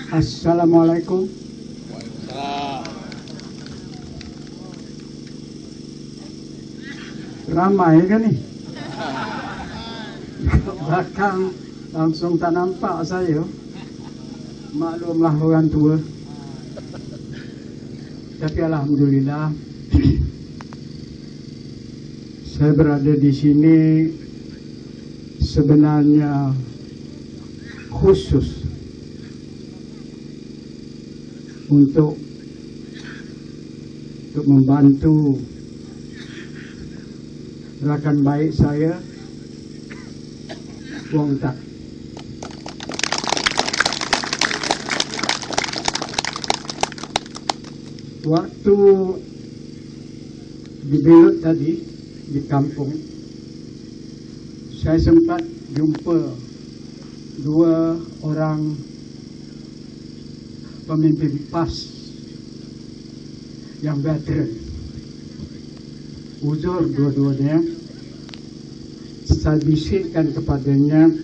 Assalamualaikum. Ramai kan nih? Belakang langsung tak nampak saya. Maklumlah orang tua. Tapi alhamdulillah saya berada di sini sebenarnya khusus untuk membantu rakan baik saya, Wong Tak. Waktu di Belut tadi, di kampung, saya sempat jumpa dua orang pemimpin PAS yang veteran. Uzur dua-duanya. Saya bisikkan kepadanya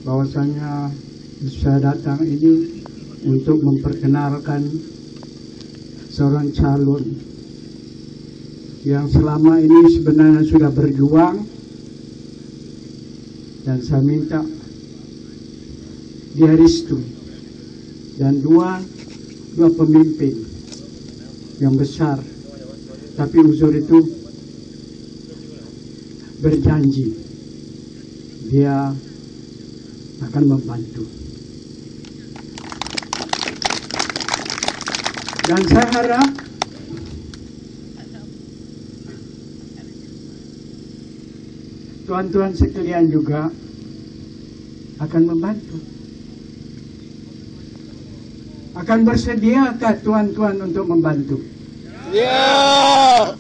bahwasanya saya datang ini untuk memperkenalkan seorang calon yang selama ini sebenarnya sudah berjuang, dan saya minta dia restu, dan dua pemimpin yang besar, tapi uzur itu berjanji dia akan membantu. Dan saya harap tuan-tuan sekalian juga akan membantu. Akan bersediakah tuan-tuan untuk membantu? Ya.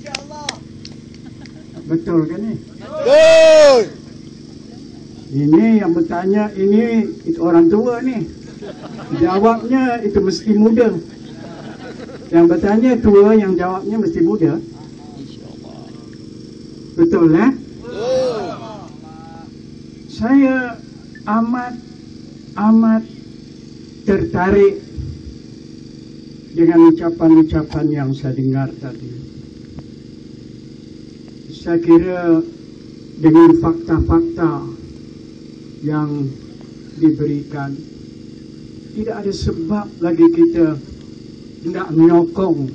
Betul kan nih? Betul. Ini yang bertanya, ini itu orang tua nih. Jawabnya itu mesti muda. Yang bertanya tua, yang jawabnya mesti muda. Betul ya? Saya amat tertarik dengan ucapan-ucapan yang saya dengar tadi. Saya kira dengan fakta-fakta yang diberikan, tidak ada sebab lagi kita tidak menyokong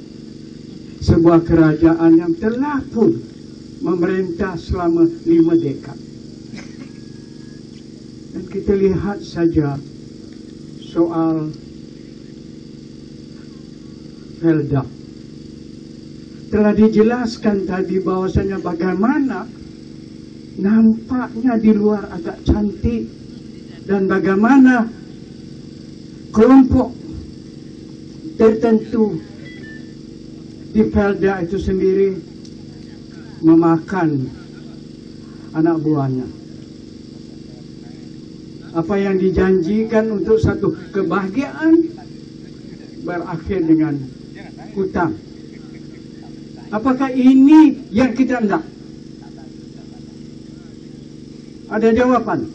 sebuah kerajaan yang telah pun memerintah selama 5 dekad. Dan kita lihat saja soal Felda. Telah dijelaskan tadi bahwasanya bagaimana nampaknya di luar agak cantik, dan bagaimana kelompok tertentu di Felda itu sendiri memakan anak buahnya. Apa yang dijanjikan untuk satu kebahagiaan berakhir dengan hutang. Apakah ini yang kita hendak? Ada jawaban?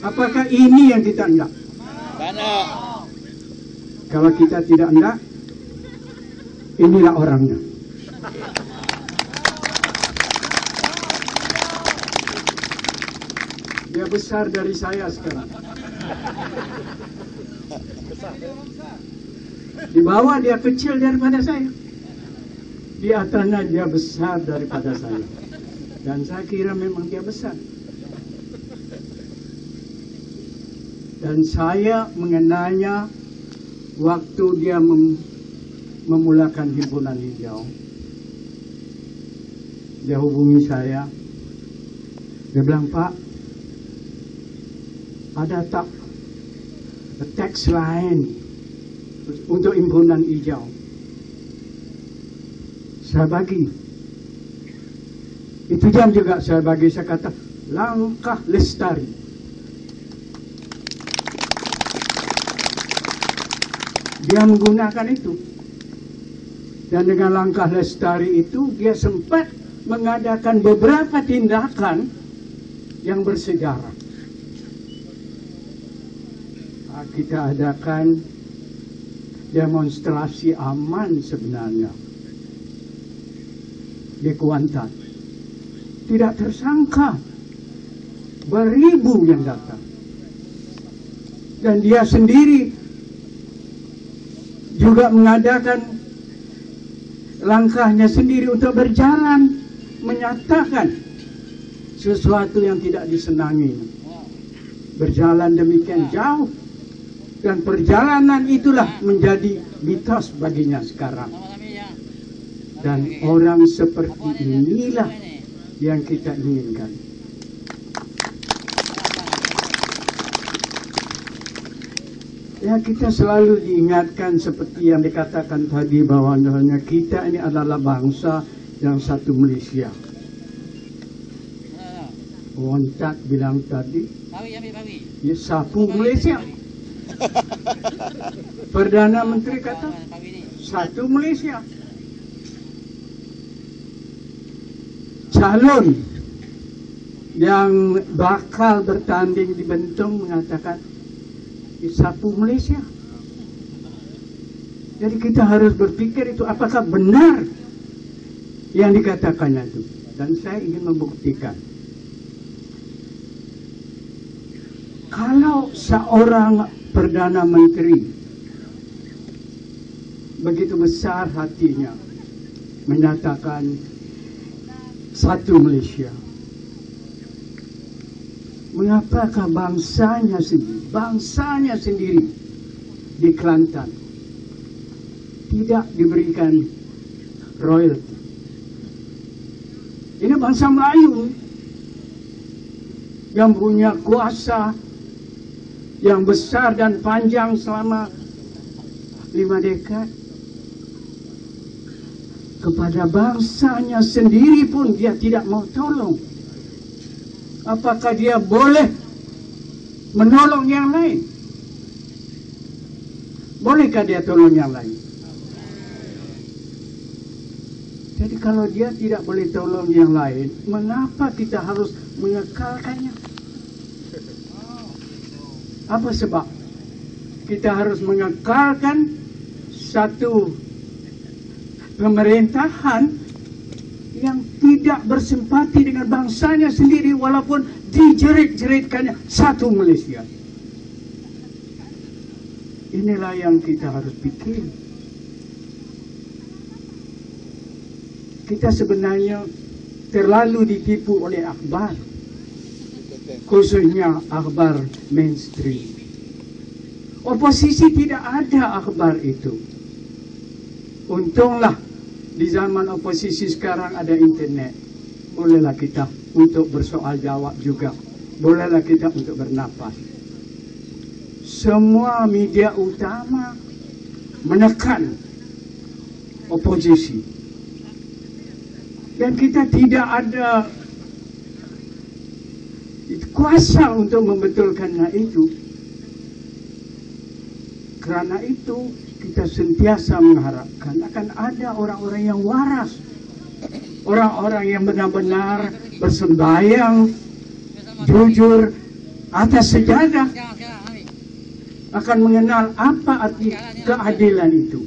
Apakah ini yang kita hendak? Kalau kita tidak hendak, inilah orangnya. Dia besar dari saya sekarang. Di bawah dia kecil daripada saya. Di atasnya dia besar daripada saya. Dan saya kira memang dia besar. Dan saya mengenalnya waktu dia memulakan Himpunan Hijau. Dia hubungi saya. Dia bilang, Pak, ada tak teks lain untuk Himpunan Hijau? Saya bagi. Itu jam juga saya bagi, saya kata, langkah lestari. Dia menggunakan itu. Dan dengan langkah lestari itu, dia sempat mengadakan beberapa tindakan yang bersejarah. kita adakan demonstrasi aman sebenarnya di Kuantan. Tidak tersangka beribu yang datang. Dan dia sendiri juga mengadakan langkahnya sendiri untuk berjalan, menyatakan sesuatu yang tidak disenangi. Berjalan demikian jauh, dan perjalanan itulah menjadi mitos baginya sekarang. Dan orang seperti inilah yang kita inginkan. Ya, kita selalu diingatkan seperti yang dikatakan tadi, bahwa kita ini adalah bangsa yang satu Malaysia. Wontak bilang tadi, ya, sapu Malaysia. Perdana Menteri kata, satu Malaysia. Calon yang bakal bertanding di Bentong mengatakan, sapu Malaysia. Jadi kita harus berpikir itu apakah benar yang dikatakannya itu. Dan saya ingin membuktikan, kalau seorang Perdana Menteri begitu besar hatinya menyatakan satu Malaysia, mengapakah bangsanya sendiri di Kelantan tidak diberikan royalti? Ini bangsa Melayu yang punya kuasa yang besar dan panjang selama 5 dekad. Kepada bangsanya sendiri pun dia tidak mau tolong. Apakah dia boleh menolong yang lain? Bolehkah dia tolong yang lain? Jadi kalau dia tidak boleh tolong yang lain, mengapa kita harus mengekalkannya? Apa sebab kita harus mengekalkan satu pemerintahan yang tidak bersimpati dengan bangsanya sendiri, walaupun dijerit-jeritkannya satu Malaysia? Inilah yang kita harus pikir. Kita sebenarnya terlalu ditipu oleh akhbar, khususnya akhbar mainstream. Oposisi tidak ada akhbar itu. Untunglah di zaman oposisi sekarang ada internet. Bolehlah kita untuk bersoal jawab juga. Bolehlah kita untuk bernapas. Semua media utama menekan oposisi. Dan kita tidak ada kuasa untuk membetulkannya itu. Karena itu kita sentiasa mengharapkan akan ada orang-orang yang waras, orang-orang yang benar-benar bersembahyang jujur atas sejadah, akan mengenal apa arti keadilan itu.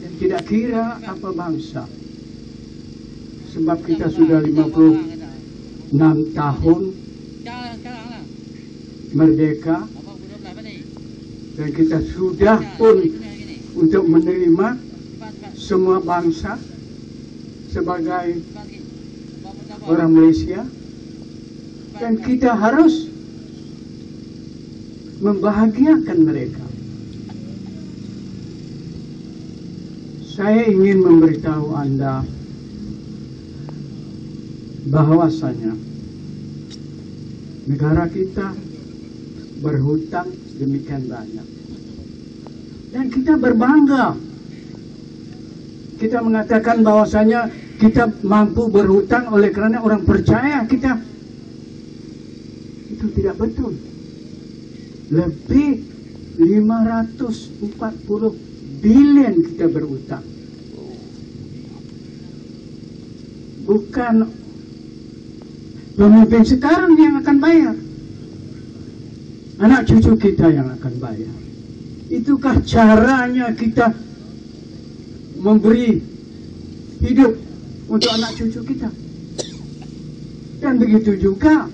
Dan tidak kira apa bangsa. Sebab kita sudah 56 tahun merdeka, dan kita sudah pun untuk menerima semua bangsa sebagai orang Malaysia, dan kita harus membahagiakan mereka. Saya ingin memberitahu Anda bahwasanya negara kita berhutang demikian banyak, dan kita berbangga. Kita mengatakan bahwasanya kita mampu berhutang oleh kerana orang percaya kita. Itu tidak betul. Lebih 540 bilion kita berhutang. Bukan pemimpin sekarang yang akan bayar. anak cucu kita yang akan bayar. Itukah caranya kita memberi hidup untuk anak cucu kita? Dan begitu juga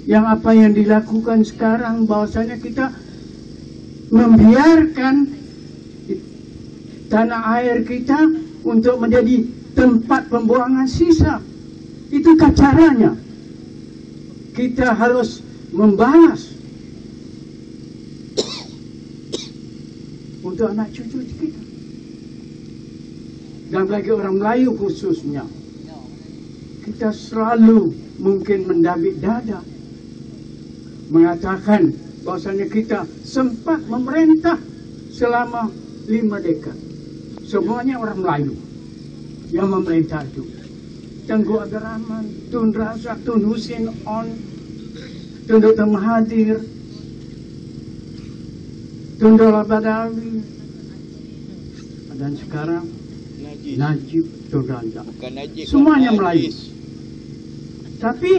yang apa yang dilakukan sekarang, bahwasanya kita membiarkan tanah air kita untuk menjadi tempat pembuangan sisa. Itukah caranya? Kita harus membalas untuk anak cucu kita. Dan bagi orang Melayu khususnya, kita selalu mungkin mendabik dada mengatakan bahwasanya kita sempat memerintah selama 5 dekad. Semuanya orang Melayu yang memerintah itu. Tengku Abdul Rahman, Tun Razak, Tun Husin On, Tun Dr. Mahathir, Tun Dola Badawi, dan sekarang Najib Tun Razak. Semuanya Melayu. Tapi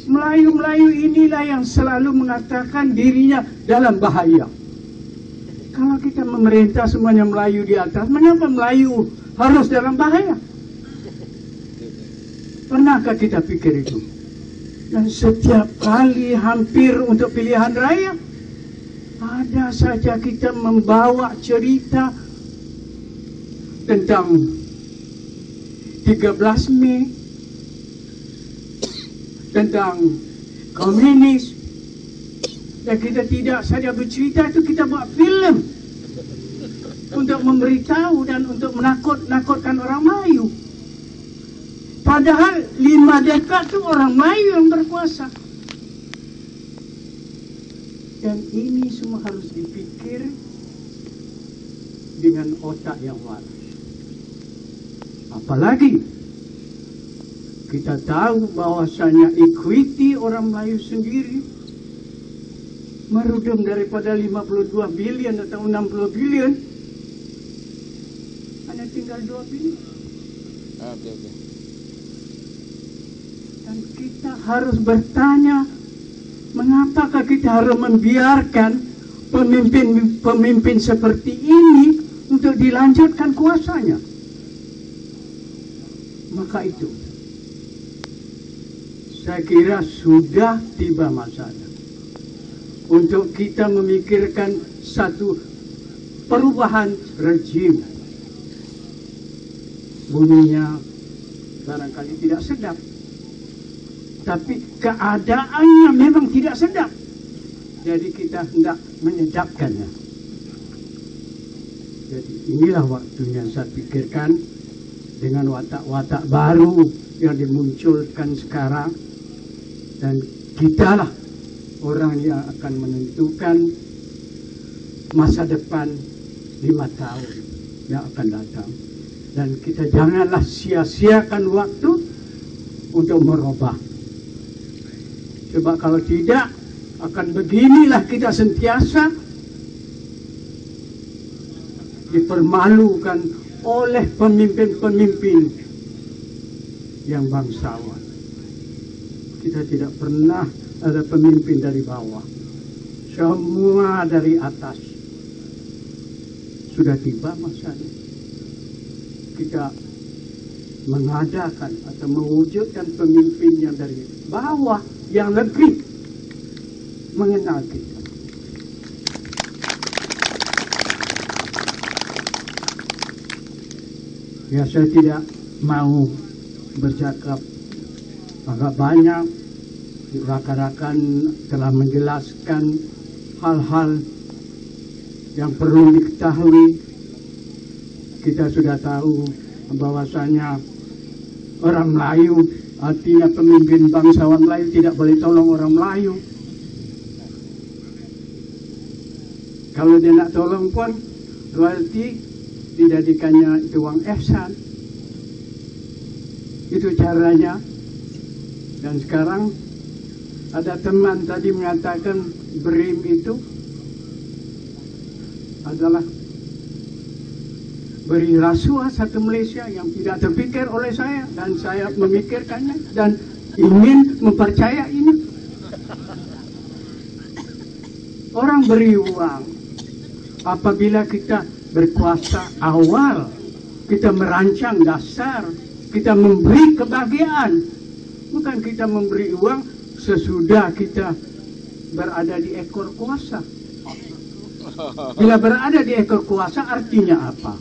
Melayu-Melayu inilah yang selalu mengatakan dirinya dalam bahaya. Kalau kita memerintah semuanya Melayu di atas, mengapa Melayu harus dalam bahaya? Pernahkah kita pikir itu? Dan setiap kali hampir untuk pilihan raya, ada saja kita membawa cerita tentang 13 Mei, tentang komunis, dan kita tidak saja bercerita itu, kita buat filem untuk memberitahu dan untuk menakut-nakutkan orang Melayu. Padahal 5 dekad itu orang Melayu yang berkuasa. Dan ini semua harus dipikir dengan otak yang waras. Apalagi kita tahu bahwasanya equity orang Melayu sendiri merudum daripada 52 bilion atau 60 bilion, hanya tinggal 2 bilion. Dan kita harus bertanya, mengapakah kita harus membiarkan pemimpin seperti ini untuk dilanjutkan kuasanya? Maka itu, saya kira sudah tiba masanya untuk kita memikirkan satu perubahan rejim. Bunyinya barangkali tidak sedap, tapi keadaannya memang tidak sedap. Jadi kita hendak menyedapkannya. Jadi inilah waktunya saya pikirkan dengan watak-watak baru yang dimunculkan sekarang. Dan kitalah orang yang akan menentukan masa depan 5 tahun yang akan datang. Dan kita janganlah sia-siakan waktu untuk merubah. Sebab kalau tidak, akan beginilah kita sentiasa dipermalukan oleh pemimpin-pemimpin yang bangsawan. Kita tidak pernah ada pemimpin dari bawah, semua dari atas. Sudah tiba masanya kita mengadakan atau mewujudkan pemimpin yang dari bawah, yang lebih mengenal kita. Ya, saya tidak mau bercakap agak banyak. Rakan-rakan telah menjelaskan hal-hal yang perlu diketahui. Kita sudah tahu bahwasanya orang Melayu, artinya pemimpin bangsawan Melayu tidak boleh tolong orang Melayu. Kalau dia nak tolong pun, royalti dijadikannya itu uang ihsan. Itu caranya. Dan sekarang ada teman tadi mengatakan BRIM itu adalah beri rasuah satu Malaysia yang tidak terpikir oleh saya, dan saya memikirkannya dan ingin mempercayai ini. Orang beri uang. Apabila kita berkuasa awal, kita merancang dasar, kita memberi kebahagiaan. Bukan kita memberi uang sesudah kita berada di ekor kuasa. Bila berada di ekor kuasa artinya apa?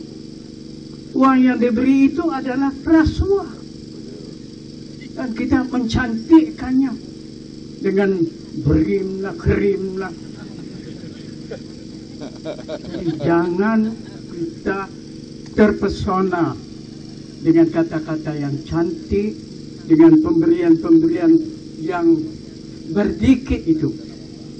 Uang yang diberi itu adalah rasuah. Dan kita mencantikkannya dengan berimlah, kerimlah. Jadi jangan kita terpesona dengan kata-kata yang cantik, dengan pemberian-pemberian yang berdikit itu,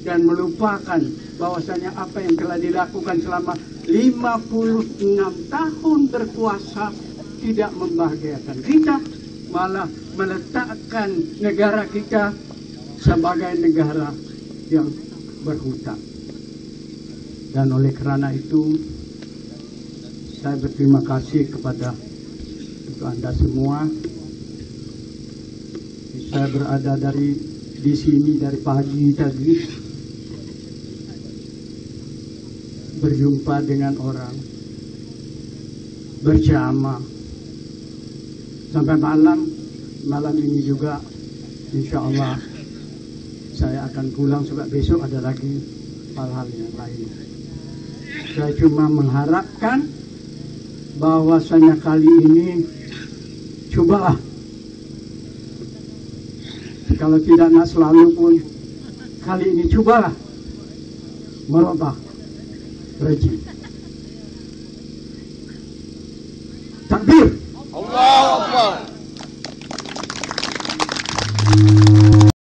dan melupakan bahwasanya apa yang telah dilakukan selama 56 tahun berkuasa tidak membahagiakan kita, malah meletakkan negara kita sebagai negara yang berhutang. Dan oleh kerana itu saya berterima kasih kepada Anda semua. Saya berada di sini dari pagi tadi, berjumpa dengan orang, berjamaah sampai malam ini juga insya Allah saya akan pulang sebab besok ada lagi hal-hal yang lain. Saya cuma mengharapkan bahwasanya kali ini cobalah, kalau tidak nak selalu pun, kali ini cobalah merubah rejim. Takbir. Allahu Akbar.